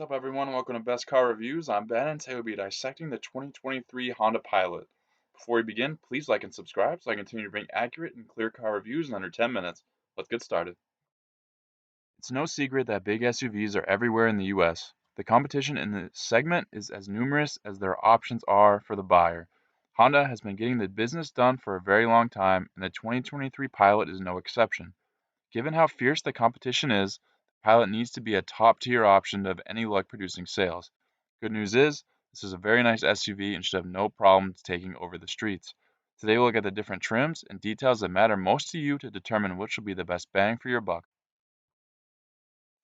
What's up, everyone? Welcome to Best Car Reviews. I'm Ben, and today we'll be dissecting the 2023 Honda Pilot. Before we begin, please like and subscribe so I continue to bring accurate and clear car reviews in under 10 minutes. Let's get started. It's no secret that big SUVs are everywhere in the US. The competition in the segment is as numerous as their options are for the buyer. Honda has been getting the business done for a very long time, and the 2023 Pilot is no exception. Given how fierce the competition is, the Pilot needs to be a top-tier option to have any luck producing sales. Good news is, this is a very nice SUV and should have no problems taking over the streets. Today we'll look at the different trims and details that matter most to you to determine which will be the best bang for your buck.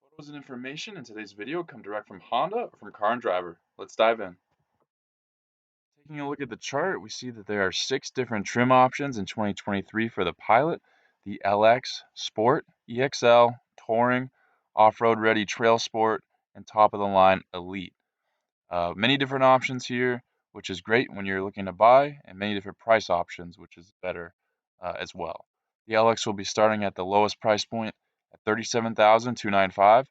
Photos and information in today's video come direct from Honda or from Car and Driver. Let's dive in. Taking a look at the chart, we see that there are 6 different trim options in 2023 for the Pilot: the LX, Sport, EXL, Touring, Off-Road Ready Trail Sport, and top-of-the-line Elite. Many different options here, which is great when you're looking to buy, and many different price options, which is better as well. The LX will be starting at the lowest price point at $37,295,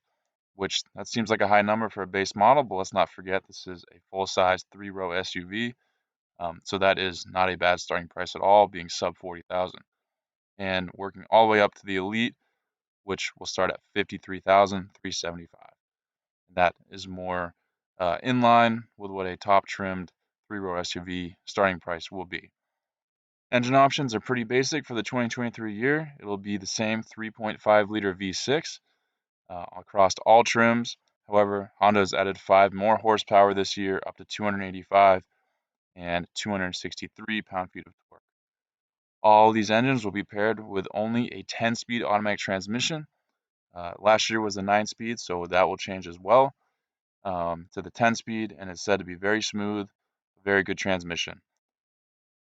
which that seems like a high number for a base model, but let's not forget this is a full-size 3-row SUV. So that is not a bad starting price at all, being sub 40,000. And working all the way up to the Elite, which will start at 53,375. That is more in line with what a top trimmed 3-row SUV starting price will be. Engine options are pretty basic for the 2023 year. It'll be the same 3.5 liter V6 across all trims. However, Honda has added 5 more horsepower this year, up to 285 and 263 pound-feet of torque. All these engines will be paired with only a 10-speed automatic transmission. Last year was a 9-speed, so that will change as well to the 10-speed, and it's said to be very smooth, very good transmission.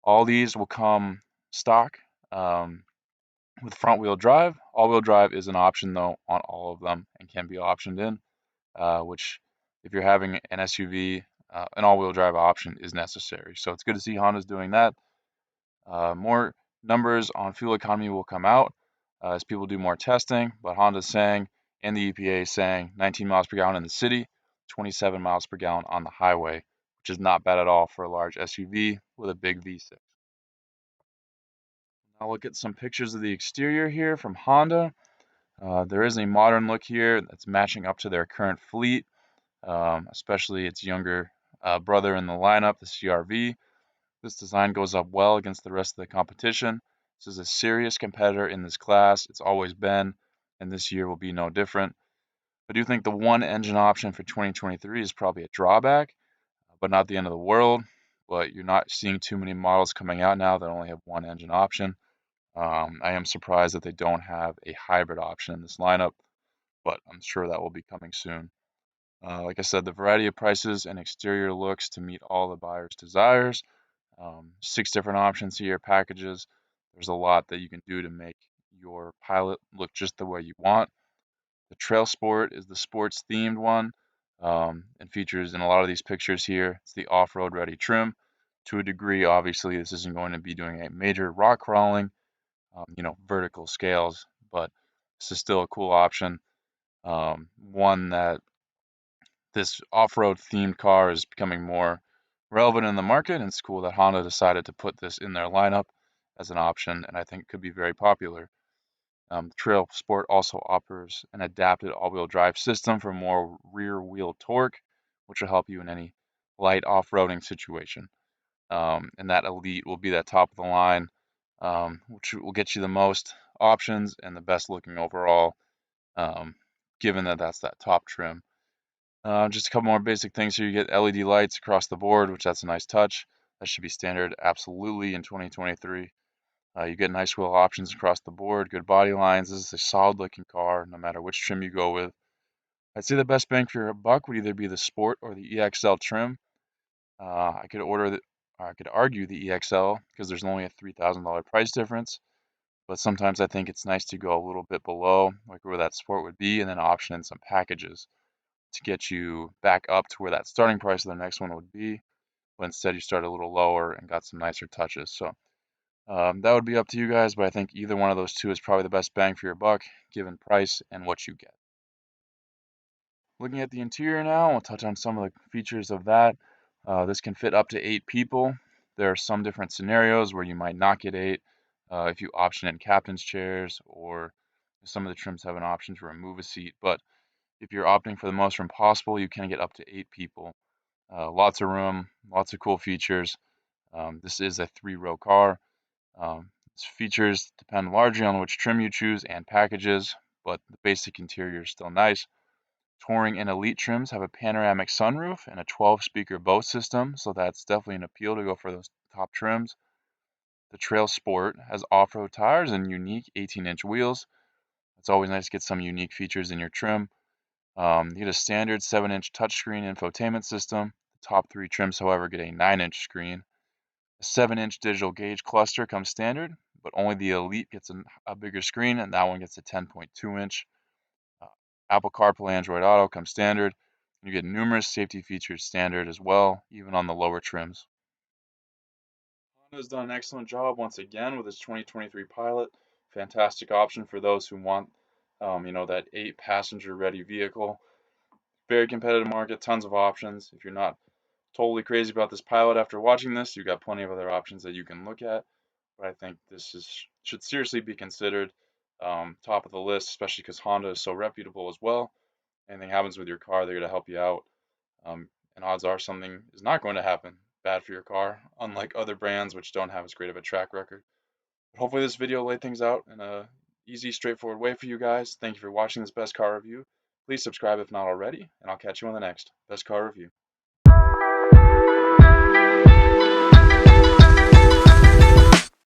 All these will come stock with front-wheel drive. All-wheel drive is an option, though, on all of them and can be optioned in, which if you're having an SUV, an all-wheel drive option is necessary. So it's good to see Honda's doing that. More numbers on fuel economy will come out as people do more testing, but Honda's saying, and the EPA is saying, 19 miles per gallon in the city, 27 miles per gallon on the highway, which is not bad at all for a large SUV with a big V6. Now look at some pictures of the exterior here from Honda. There is a modern look here that's matching up to their current fleet, especially its younger brother in the lineup, the CR-V. This design goes up well against the rest of the competition. This is a serious competitor in this class. It's always been, and this year will be no different. I do think the one engine option for 2023 is probably a drawback, but not the end of the world. But you're not seeing too many models coming out now that only have one engine option. I am surprised that they don't have a hybrid option in this lineup, but I'm sure that will be coming soon. Like I said, the variety of prices and exterior looks to meet all the buyer's desires. 6 different options here, packages. There's a lot that you can do to make your Pilot look just the way you want. The Trail Sport is the sports themed one and features in a lot of these pictures here. It's the off-road ready trim. To a degree, obviously, this isn't going to be doing a major rock crawling, vertical scales, but this is still a cool option. One that this off-road themed car is becoming more relevant in the market, and it's cool that Honda decided to put this in their lineup as an option, and I think could be very popular. Trail Sport also offers an adapted all-wheel drive system for more rear-wheel torque, which will help you in any light off-roading situation. And that Elite will be that top of the line, which will get you the most options and the best looking overall, given that that's that top trim. Just a couple more basic things here. You get LED lights across the board, which that's a nice touch. That should be standard absolutely in 2023. You get nice wheel options across the board, good body lines. This is a solid looking car no matter which trim you go with. I'd say the best bang for your buck would either be the Sport or the EXL trim. I could argue the EXL because there's only a $3,000 price difference, but sometimes I think it's nice to go a little bit below, like where that Sport would be, and then option in some packages to get you back up to where that starting price of the next one would be, but instead you start a little lower and got some nicer touches. So that would be up to you guys, but I think either one of those two is probably the best bang for your buck, given price and what you get. Looking at the interior now, we'll touch on some of the features of that. This can fit up to 8 people. There are some different scenarios where you might not get 8 if you option in captain's chairs, or some of the trims have an option to remove a seat. But if you're opting for the most room possible, you can get up to 8 people. Lots of room, lots of cool features. This is a 3-row car. Its features depend largely on which trim you choose and packages, but the basic interior is still nice. Touring and elite trims have a panoramic sunroof and a 12-speaker Bose system, so that's definitely an appeal to go for those top trims. The Trail Sport has off-road tires and unique 18-inch wheels. It's always nice to get some unique features in your trim. You get a standard 7-inch touchscreen infotainment system. The top 3 trims, however, get a 9-inch screen. A 7-inch digital gauge cluster comes standard, but only the Elite gets a bigger screen, and that one gets a 10.2-inch. Uh, Apple CarPlay, Android Auto comes standard. You get numerous safety features standard as well, even on the lower trims. Honda's done an excellent job once again with its 2023 Pilot. Fantastic option for those who want, that 8-passenger ready vehicle. Very competitive market, tons of options. If you're not totally crazy about this Pilot after watching this, you've got plenty of other options that you can look at. But I think should seriously be considered top of the list, especially because Honda is so reputable as well. Anything happens with your car, they're going to help you out. And odds are something is not going to happen bad for your car, unlike other brands which don't have as great of a track record. But hopefully this video laid things out in a easy, straightforward way for you guys. Thank you for watching this Best Car Review. Please subscribe if not already, and I'll catch you on the next Best Car Review.